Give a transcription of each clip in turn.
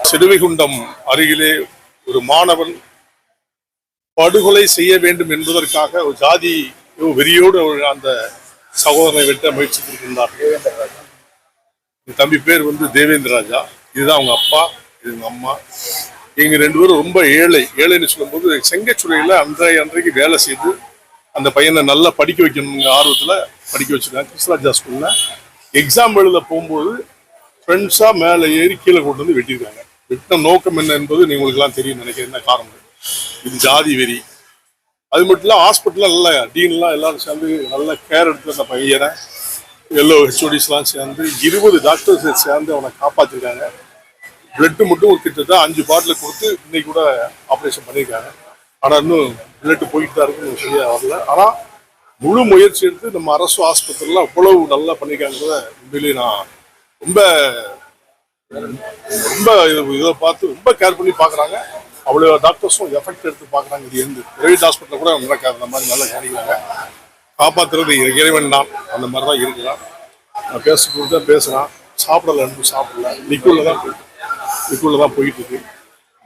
சிறுவைகுண்டம் அருகிலே ஒரு மாணவன் படுகொலை செய்ய வேண்டும் என்பதற்காக ஒரு ஜாதி வெறியோடு அந்த சகோதரனை வெட்ட முயற்சித்திருக்கின்றார். தம்பி பேர் தேவேந்திர ராஜா. இதுதான் அவங்க அப்பா, இது அவங்க அம்மா. எங்க 2 பேரும் ரொம்ப ஏழைன்னு சொல்லும்போது செங்கச்சுளையில அன்றைக்கு வேலை செய்து அந்த பையனை நல்லா படிக்க வைக்கணுங்கிற ஆர்வத்துல படிக்க வச்சிருக்காங்க. கிருஷ்ணராஜா ஸ்கூல்ல எக்ஸாம் எழுத போகும்போது ஃப்ரெண்ட்ஸா மேலே ஏறி கீழே கொண்டு வந்து வெட்டியிருக்காங்க. வெட்டின நோக்கம் என்ன என்பது உங்களுக்கு எல்லாம் தெரியும் நினைக்கிறேன். என்ன காரணம்? இது ஜாதி வெறி. அது மட்டும் இல்ல, ஹாஸ்பிட்டல்ல நல்ல டீன்லாம் எல்லாரும் சேர்ந்து நல்ல கேர் எடுத்து அந்த பையனை எல்லோ ஹெச்ஓடிஸ்லாம் சேர்ந்து 20 டாக்டர்ஸ் சேர்ந்து அவனை காப்பாற்றிருக்காங்க. பிளட்டு மட்டும் ஒரு கிட்டத்தட்ட 5 பாட்டில் கொடுத்து இன்னைக்கு கூட ஆப்ரேஷன் பண்ணியிருக்காங்க. ஆனால் இன்னும் பிளட்டு போயிட்டு தான் இருக்குன்னு சரியா வரல. ஆனால் முழு முயற்சி எடுத்து நம்ம அரசு ஆஸ்பத்திரியில் அவ்வளவு நல்லா பண்ணியிருக்காங்கிறத உண்மையிலேயே நான் ரொம்ப ரொம்ப இதை பார்த்து ரொம்ப கேர் பண்ணி பார்க்குறாங்க. அவ்வளோ டாக்டர்ஸும் எஃபெக்ட் எடுத்து பார்க்குறாங்க. இது எந்த பிரைவேட் ஹாஸ்பிட்டலில் கூட நடக்காது. அந்த மாதிரி நல்லா கவனிக்கிறாங்க. காப்பாற்றுறது இறைவன் தான். அந்த மாதிரி தான் இருக்கிறான். நான் பேச பேசுகிறான். சாப்பிடல லிக்குள்ள தான் போயிட்டு இருக்கு.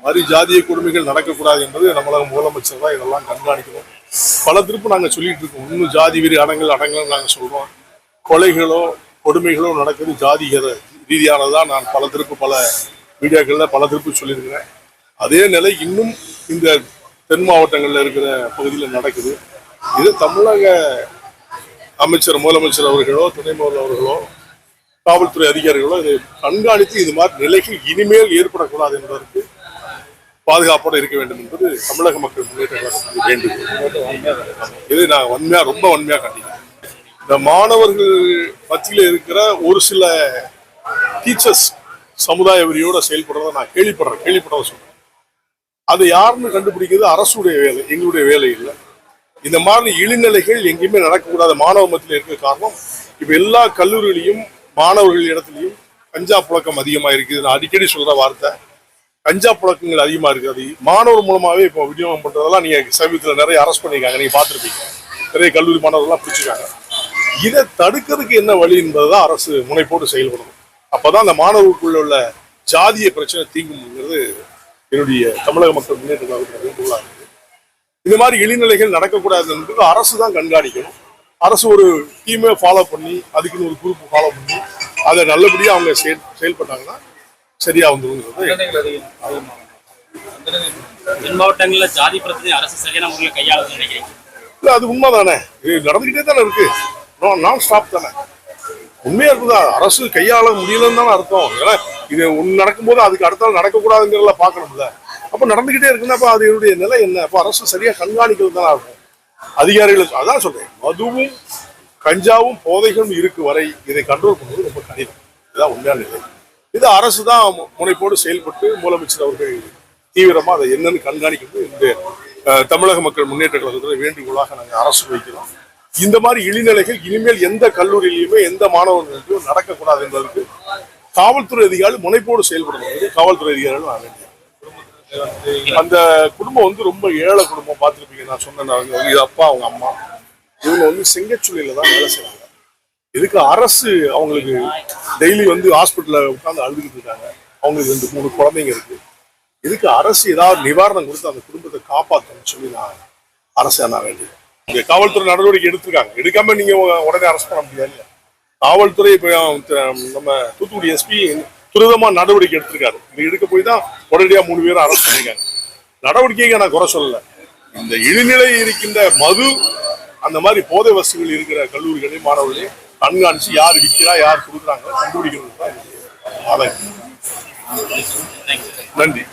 மாதிரி ஜாதிய கொடுமைகள் நடக்கக்கூடாது என்பது நம்மளால முதலமைச்சர் தான் இதெல்லாம் கண்காணிக்கணும். பல திருப்பு நாங்கள் சொல்லிட்டு இருக்கோம். இன்னும் ஜாதி வெறி அடங்கல் நாங்கள் சொல்றோம். கொலைகளோ கொடுமைகளோ நடக்குது ஜாதிக ரீதியானதான் நான் பல மீடியாக்கள்ல பல திருப்பு சொல்லியிருக்கிறேன். அதே நிலை இன்னும் இந்த தென் மாவட்டங்கள்ல இருக்கிற பகுதியில் நடக்குது. இது தமிழக முதலமைச்சர் அவர்களோ துணை முதல்வர் அவர்களோ காவல்துறை அதிகாரிகளோ இதை கண்காணித்து இது மாதிரி நிலைகள் இனிமேல் ஏற்படக்கூடாது என்பதற்கு பாதுகாப்போடு இருக்க வேண்டும் என்பது தமிழக மக்கள் முன்னேற்ற கழகத்துக்கு வேண்டும். இதை நான் ரொம்ப வன்மையா கண்டிக்கிறேன். இந்த மாணவர்கள் மத்தியில் இருக்கிற ஒரு சில டீச்சர்ஸ் சமுதாய வெறியோட செயல்படுறத நான் கேள்விப்படுறத சொல்றேன். அதை யாருன்னு கண்டுபிடிக்கிறது அரசுடைய வேலை, எங்களுடைய வேலை இல்லை. இந்த மாதிரி இழிநிலைகள் எங்கேயுமே நடக்கக்கூடாத மாணவ மத்தியில் இருக்கிற காரணம் இப்ப எல்லா கல்லூரியிலையும் மாணவர்கள் இடத்துலையும் கஞ்சா புழக்கம் அதிகமா இருக்குது. நான் அடிக்கடி சொல்ற வார்த்தை கஞ்சா புழக்கங்கள் அதிகமா இருக்குது. மாணவர் மூலமாவே இப்போ விநியோகம் பண்றதெல்லாம் நீங்க சமீபத்தில் நிறைய அரெஸ்ட் பண்ணிருக்காங்க. நீங்க பார்த்துருப்பீங்க. நிறைய கல்லூரி மாணவர்கள்லாம் பிடிச்சிருக்காங்க. இதை தடுக்கிறதுக்கு என்ன வழி என்பதுதான் அரசு முனைப்போடு செயல்படணும். அப்பதான் அந்த மாணவர்களுக்குள்ள உள்ள ஜாதிய பிரச்சனை தீங்குங்கிறது என்னுடைய தமிழக மக்கள் முன்னேற்ற கழகத்தில் வேண்டுகோளா இருக்கு. இந்த மாதிரி இழிநிலைகள் நடக்கக்கூடாது என்பது அரசு தான் கண்காணிக்கணும். அரசு ஒரு டீமை ஃபாலோ பண்ணி அதுக்குன்னு ஒரு குரூப் ஃபாலோ பண்ணி அதை நல்லபடியாக அவங்க செயல்பட்டாங்கன்னா சரியா வந்துருங்கிறது. மாவட்டங்களில் ஜாதி பிரச்சனை அரசு சரியான முறையில் கையாளுது நினைக்கிறீங்க? இல்லை, அது உண்மைதானே. இது நடந்துகிட்டே தானே இருக்கு. நான் ஸ்டாப் தானே. உண்மையா இருக்குதா? அரசு கையாள முடியலன்னு தானே அர்த்தம். ஏன்னா இது நடக்கும்போது அதுக்கு அடுத்தாலும் நடக்கக்கூடாதுங்கிறத பார்க்கணும்ல. அப்போ நடந்துகிட்டே இருக்குன்னா அப்போ அது என்னுடைய நிலை என்ன? அப்போ அரசு சரியா கண்காணிக்கிறது தானே இருக்கும். அதிகாரிகளுக்கு அதான் சொல்றேன். மதுவும் கஞ்சாவும் போதைகளும் இருக்கு வரை இதை கண்ட்ரோல் பண்ணுவது ரொம்ப கடினம். இதுதான் உண்மையான நிலை. இது அரசு தான் முனைப்போடு செயல்பட்டு முதலமைச்சர் அவர்கள் தீவிரமா அதை என்னன்னு கண்காணிக்கிறது இந்த தமிழக மக்கள் முன்னேற்ற கழகத்தில் வேண்டுகோளாக நாங்கள் அரசு வைக்கிறோம். இந்த மாதிரி இழிநிலைகள் இனிமேல் எந்த கல்லூரியிலுமே எந்த மாணவர்களுக்கும் நடக்கக்கூடாது என்பதற்கு காவல்துறை அதிகாரிகள் முனைப்போடு செயல்படணும். காவல்துறை அதிகாரிகள் நான் வேண்டிய அந்த குடும்பம் ரொம்ப ஏழை குடும்பம். பார்த்துருப்பீங்க. நான் சொன்னேன், இது அப்பா அவங்க அம்மா. இவங்க செங்கச்சுளையில தான் வேலை செய்வாங்க. இதுக்கு அரசு அவங்களுக்கு டெய்லி ஹாஸ்பிட்டல்ல உட்காந்து அழுதுகிட்டு இருக்காங்க. அவங்களுக்கு 2-3 குழந்தைங்க இருக்கு. இதுக்கு அரசு ஏதாவது நிவாரணம் கொடுத்து அந்த குடும்பத்தை காப்பாற்றணும்னு சொல்லி நான் அரசு நான் வேண்டியது. இங்க காவல்துறை நடவடிக்கை எடுத்திருக்காங்க. எடுக்காம நீங்க உடனே அரெஸ்ட் பண்ண முடியாது. காவல்துறை இப்ப நம்ம தூத்துக்குடி எஸ்பி துரிதமா நடவடிக்கை எடுத்திருக்காரு. இது எடுக்க போய் தான் உடனடியாக 3 பேரும் அரெஸ்ட் பண்ணிருக்காங்க. நடவடிக்கைக்கு நான் குறை சொல்லல. இந்த இழிநிலை இருக்கின்ற மது அந்த மாதிரி போதை வசதிகள் இருக்கிற கல்லூரிகளையும் மாணவர்களையும் கண்காணிச்சு யார் விற்கிறா யார் கொடுக்குறாங்க கண்டுபிடிக்கிறது தான். நன்றி.